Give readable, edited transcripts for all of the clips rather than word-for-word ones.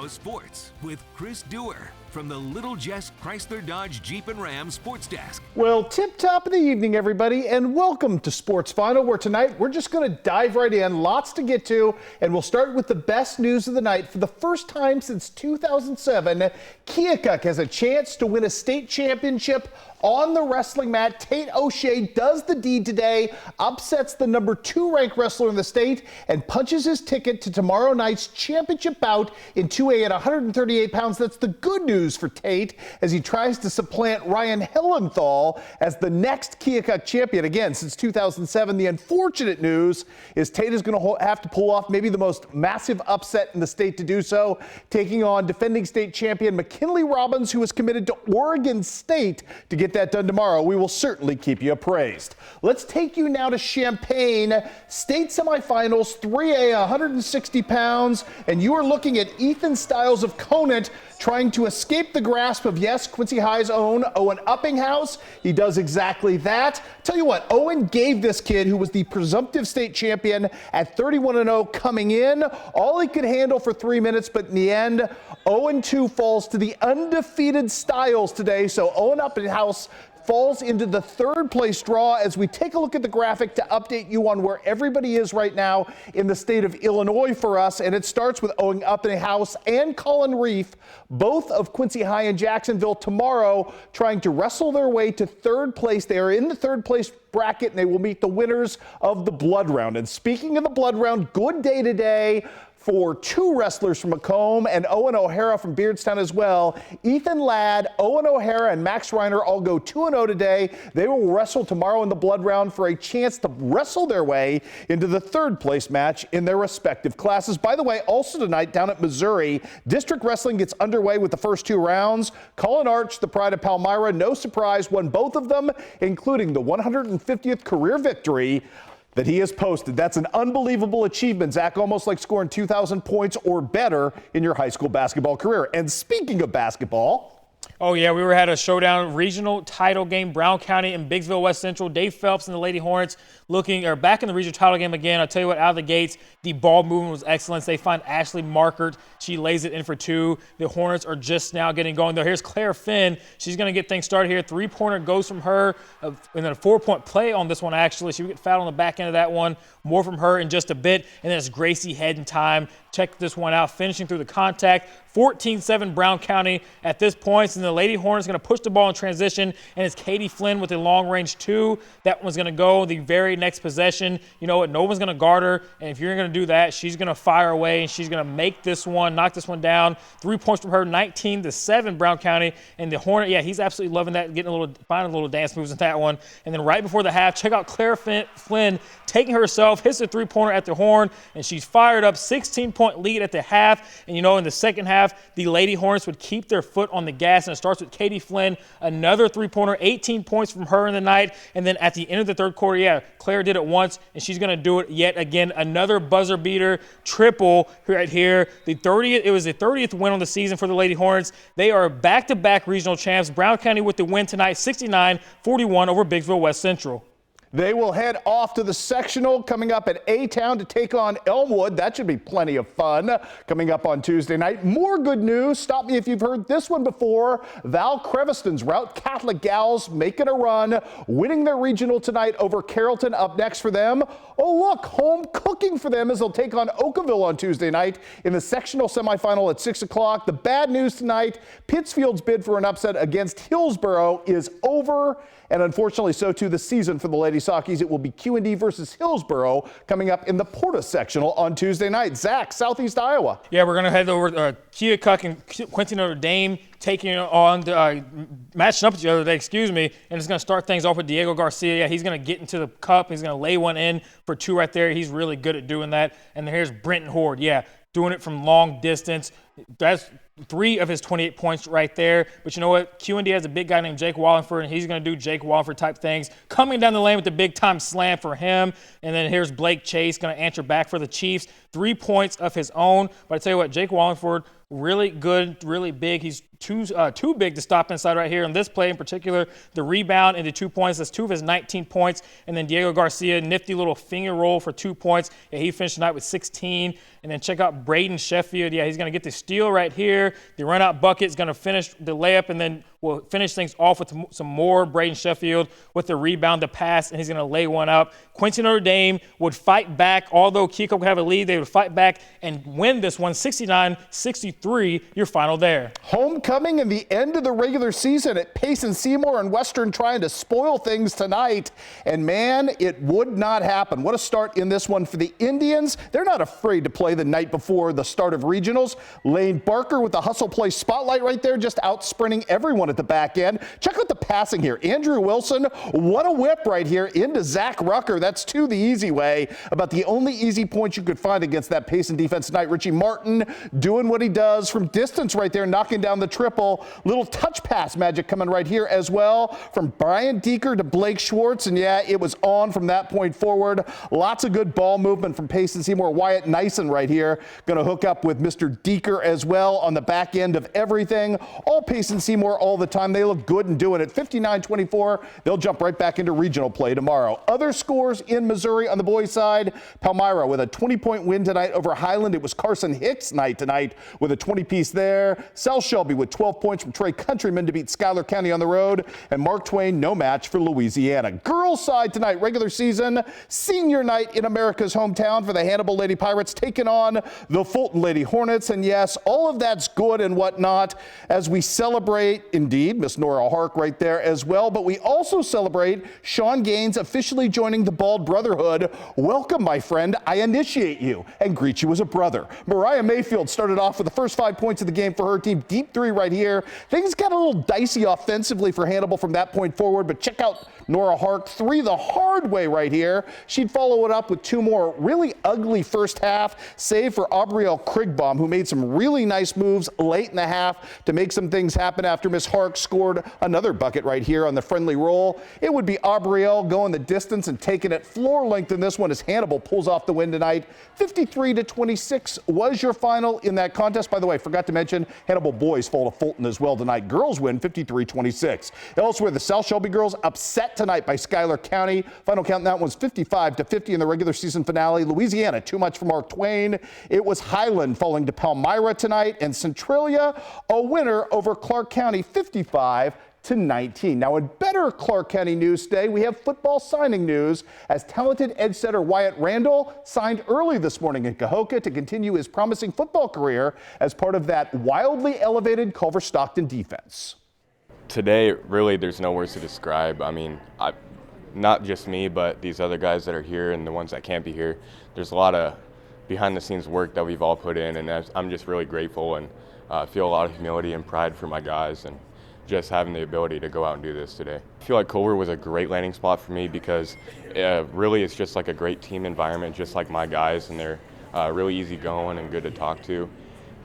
Now sports with Chris Dewar from the Little Jess Chrysler Dodge Jeep and Ram Sports Desk. Well, tip top of the evening, everybody, and welcome to Sports Final, where tonight we're just going to dive right in. Lots to get to, and we'll start with the best news of the night. For the first time since 2007, KHQA has a chance to win a state championship on the wrestling mat. Tate O'Shea does the deed today, upsets the number 2 ranked wrestler in the state, and punches his ticket to tomorrow night's championship bout in 2A at 138 pounds. That's the good news for Tate as he tries to supplant Ryan Hellenthal as the next KHQA champion again since 2007. The unfortunate news is Tate is going to have to pull off maybe the most massive upset in the state to do so, taking on defending state champion McKinley Robbins, who is committed to Oregon State to get that done tomorrow. We will certainly keep you appraised. Let's take you now to Champaign. State semifinals, 3A, 160 pounds, and you are looking at Ethan Stiles of Conant trying to escape the grasp of, yes, Quincy High's own Owen Uppinghouse. He does exactly that. Tell you what, Owen gave this kid, who was the presumptive state champion at 31-0 coming in, all he could handle for 3 minutes, but in the end, 0-2 falls to the undefeated Stiles today. So Owen Uppinghouse falls into the third place draw as we take a look at the graphic to update you on where everybody is right now in the state of Illinois for us. And it starts with Owen Uppinghouse and Colin Reef, both of Quincy High and Jacksonville, tomorrow trying to wrestle their way to third place. They are in the third place bracket, and they will meet the winners of the blood round. And speaking of the blood round, good day today for 2 wrestlers from Macomb and Owen O'Hara from Beardstown as well. Ethan Ladd, Owen O'Hara, and Max Reiner all go 2-0 today. They will wrestle tomorrow in the blood round for a chance to wrestle their way into the third place match in their respective classes. By the way, also tonight down at Missouri, district wrestling gets underway with the first 2 rounds. Colin Arch, the pride of Palmyra, no surprise, won both of them, including the 150th career victory that he has posted. That's an unbelievable achievement, Zach, almost like scoring 2,000 points or better in your high school basketball career. And speaking of basketball, oh, yeah, we had a showdown regional title game, Brown County and Biggsville West Central. Dave Phelps and the Lady Hornets back in the regional title game again. I'll tell you what, out of the gates, the ball movement was excellent. They find Ashley Markert. She lays it in for 2. The Hornets are just now getting going, though. Here's Claire Finn. She's going to get things started here. 3-pointer goes from her, and then a 4-point play on this one, actually. She would get fouled on the back end of that one. More from her in just a bit. And then it's Gracie Head in time. Check this one out, finishing through the contact. 14-7 Brown County at this point. And the Lady Hornets going to push the ball in transition, and it's Katie Flynn with a long-range 2. That one's going to go the very next possession. You know what? No one's going to guard her, and if you're going to do that, she's going to fire away, and she's going to make this one, knock this one down. 3 points from her, 19-7 Brown County. And the Hornet, yeah, he's absolutely loving that, finding a little dance moves in that one. And then right before the half, check out Claire Flynn taking herself, hits a 3-pointer at the horn, and she's fired up. 16-point lead at the half. And, you know, in the second half, the Lady Hornets would keep their foot on the gas, and it starts with Katie Flynn, another 3-pointer, 18 points from her in the night. And then at the end of the third quarter, yeah, Claire did it once, and she's going to do it yet again. Another buzzer beater, triple right here. It was the 30th win on the season for the Lady Hornets. They are back-to-back regional champs. Brown County with the win tonight, 69-41 over Biggsville West Central. They will head off to the sectional coming up at A-Town to take on Elmwood. That should be plenty of fun coming up on Tuesday night. More good news. Stop me if you've heard this one before. Val Creviston's Route Catholic Gals making a run, winning their regional tonight over Carrollton. Up next for them, oh look, home cooking for them as they'll take on Oakville on Tuesday night in the sectional semifinal at 6 o'clock. The bad news tonight, Pittsfield's bid for an upset against Hillsboro is over. And unfortunately, so too the season for the Lady Sockies. It will be Q&D versus Hillsboro coming up in the Porta sectional on Tuesday night. Zach, Southeast Iowa. Yeah, we're going to head over to Keokuk and Quincy Notre Dame taking on matching up the other day, and it's going to start things off with Diego Garcia. Yeah, he's going to get into the cup. He's going to lay one in for 2 right there. He's really good at doing that. And then here's Brenton Horde. Yeah, doing it from long distance. That's 3 of his 28 points right there. But you know what? QND has a big guy named Jake Wallingford, and he's going to do Jake Wallingford type things. Coming down the lane with the big-time slam for him. And then here's Blake Chase going to answer back for the Chiefs. 3 points of his own. But I tell you what, Jake Wallingford, really good, really big. He's too big to stop inside right here. In this play in particular, the rebound into 2 points. That's 2 of his 19 points. And then Diego Garcia, nifty little finger roll for 2 points. Yeah, he finished tonight with 16. And then check out Braden Sheffield. Yeah, he's going to get the steal right here. The run-out bucket is going to finish the layup, and then we'll finish things off with some more Braden Sheffield with the rebound, the pass, and he's going to lay one up. Quincy Notre Dame would fight back. Although Keokuk would have a lead, they would fight back and win this one 69-63. Your final there. Homecoming and the end of the regular season at Payson Seymour and Western trying to spoil things tonight. And man, it would not happen. What a start in this one for the Indians. They're not afraid to play the night before the start of regionals. Lane Barker with the hustle play spotlight right there, just out sprinting everyone at the back end. Check out the passing here. Andrew Wilson, what a whip right here into Zach Rucker. That's 2 the easy way. About the only easy point you could find against that Payson defense tonight. Richie Martin doing what he does from distance right there, knocking down the triple. Little touch pass magic coming right here as well from Brian Deeker to Blake Schwartz. And yeah, it was on from that point forward. Lots of good ball movement from Payson Seymour. Wyatt Nyson right here going to hook up with Mr. Deeker as well on the back end of everything. All Payson Seymour all the time. They look good and doing it. 59-24. They'll jump right back into regional play tomorrow. Other scores in Missouri on the boys' side. Palmyra with a 20-point win tonight over Highland. It was Carson Hicks' night tonight with a 20-piece there. South Shelby with 12 points from Trey Countryman to beat Schuyler County on the road. And Mark Twain, no match for Louisiana. Girls' side tonight, regular season, senior night in America's hometown for the Hannibal Lady Pirates, taking on the Fulton Lady Hornets. And yes, all of that's good and whatnot as we celebrate, indeed, Miss Nora Hark right there as well. But we also celebrate Sean Gaines officially joining the Bald Brotherhood. Welcome, my friend. I initiate you and greet you as a brother. Mariah Mayfield started off with the first 5 points of the game for her team. Deep 3 right here. Things got a little dicey offensively for Hannibal from that point forward, but check out Nora Hark, 3 the hard way right here. She'd follow it up with 2 more really ugly first half, save for Aubrielle Krigbaum, who made some really nice moves late in the half to make some things happen after Miss Hark scored another bucket right here on the friendly roll. It would be Aubrielle going the distance and taking it floor length in this one as Hannibal pulls off the win tonight. 53-26 was your final in that contest. By the way, forgot to mention Hannibal boys fall to Fulton as well tonight. Girls win 53-26. Elsewhere, the South Shelby girls upset tonight by Schuyler County. Final count in that one's 55-50 in the regular season finale. Louisiana, too much for Mark Twain. It was Highland falling to Palmyra tonight, and Centralia a winner over Clark County 55-19. Now, in better Clark County news today, we have football signing news as talented edge setter Wyatt Randall signed early this morning in Cahokia to continue his promising football career as part of that wildly elevated Culver Stockton defense. Today, really, there's no words to describe. I mean, not just me, but these other guys that are here and the ones that can't be here. There's a lot of behind-the-scenes work that we've all put in, and I'm just really grateful and feel a lot of humility and pride for my guys and just having the ability to go out and do this today. I feel like Culver was a great landing spot for me because really it's just like a great team environment, just like my guys, and they're really easygoing and good to talk to.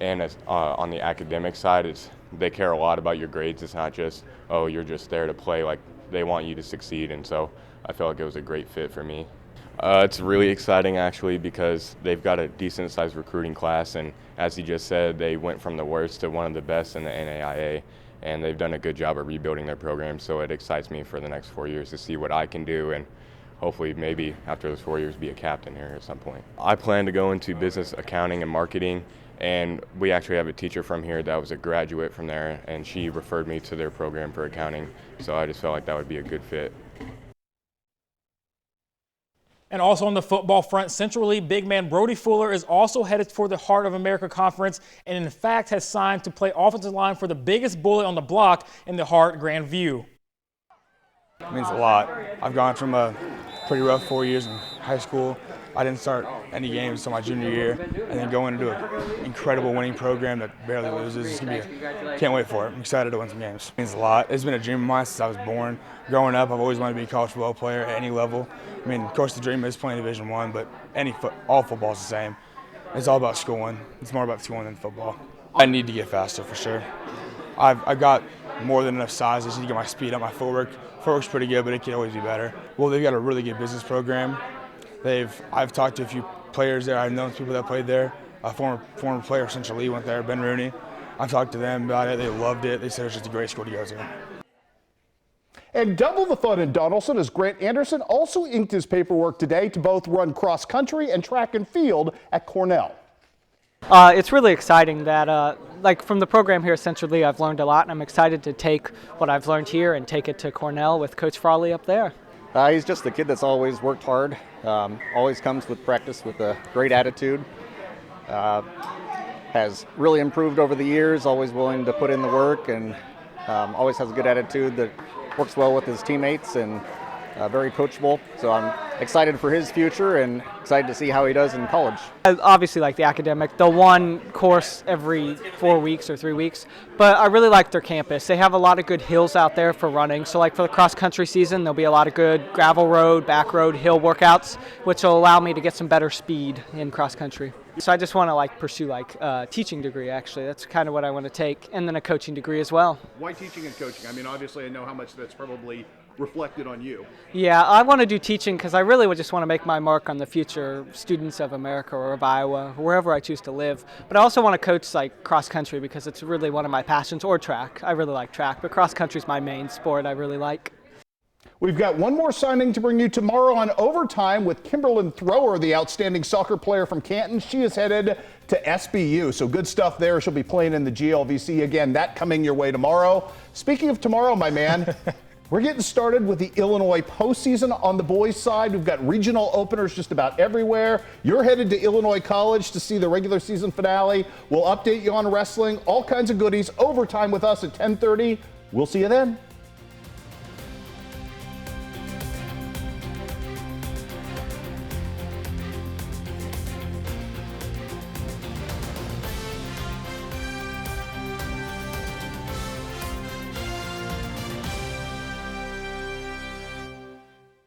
And on the academic side, they care a lot about your grades. It's not just, oh, you're just there to play. Like, they want you to succeed, and so I feel like it was a great fit for me. It's really exciting, actually, because they've got a decent-sized recruiting class, and as he just said, they went from the worst to one of the best in the NAIA, and they've done a good job of rebuilding their program, so it excites me for the next 4 years to see what I can do and hopefully maybe after those 4 years be a captain here at some point. I plan to go into business accounting and marketing, and we actually have a teacher from here that was a graduate from there, and she referred me to their program for accounting, so I just felt like that would be a good fit. And also on the football front, Central League big man Brody Fuller is also headed for the Heart of America Conference and in fact has signed to play offensive line for the biggest bully on the block in the Heart Grandview. It means a lot. I've gone from a pretty rough 4 years in high school. I didn't start any games until my junior year, and then going into an incredible winning program that barely loses. It's gonna be, can't wait for it. I'm excited to win some games. It means a lot. It's been a dream of mine since I was born. Growing up, I've always wanted to be a college football player at any level. I mean, of course, the dream is playing Division I, but all football is the same. It's all about schooling. It's more about schooling than football. I need to get faster for sure. I've got more than enough size. I just need to get my speed up. My footwork's pretty good, but it can always be better. Well, they've got a really good business program. I've talked to a few players there. I've known people that played there. A former player of Central Lee went there, Ben Rooney. I've talked to them about it. They loved it. They said it was just a great school to go to. And double the fun in Donaldson as Grant Anderson also inked his paperwork today to both run cross country and track and field at Cornell. It's really exciting that, like from the program here at Central Lee, I've learned a lot, and I'm excited to take what I've learned here and take it to Cornell with Coach Frawley up there. He's just the kid that's always worked hard, always comes with practice with a great attitude, has really improved over the years, always willing to put in the work, and always has a good attitude that works well with his teammates, and very coachable. So I'm excited for his future and excited to see how he does in college. I obviously like the academic. They'll one course every 4 weeks or 3 weeks, but I really like their campus. They have a lot of good hills out there for running. So like for the cross country season, there'll be a lot of good gravel road, back road, hill workouts, which will allow me to get some better speed in cross country. So I just want to pursue a teaching degree, actually. That's kind of what I want to take, and then a coaching degree as well. Why teaching and coaching? I mean, obviously I know how much that's probably reflected on you. Yeah, I want to do teaching because I really would just want to make my mark on the future students of America or of Iowa, wherever I choose to live. But I also want to coach cross country because it's really one of my passions, or track. I really like track, but cross country is my main sport I really like. We've got one more signing to bring you tomorrow on Overtime with Kimberlyn Thrower, the outstanding soccer player from Canton. She is headed to SBU, so good stuff there. She'll be playing in the GLVC again. That coming your way tomorrow. Speaking of tomorrow, my man, we're getting started with the Illinois postseason on the boys' side. We've got regional openers just about everywhere. You're headed to Illinois College to see the regular season finale. We'll update you on wrestling, all kinds of goodies. Overtime with us at 10:30. We'll see you then.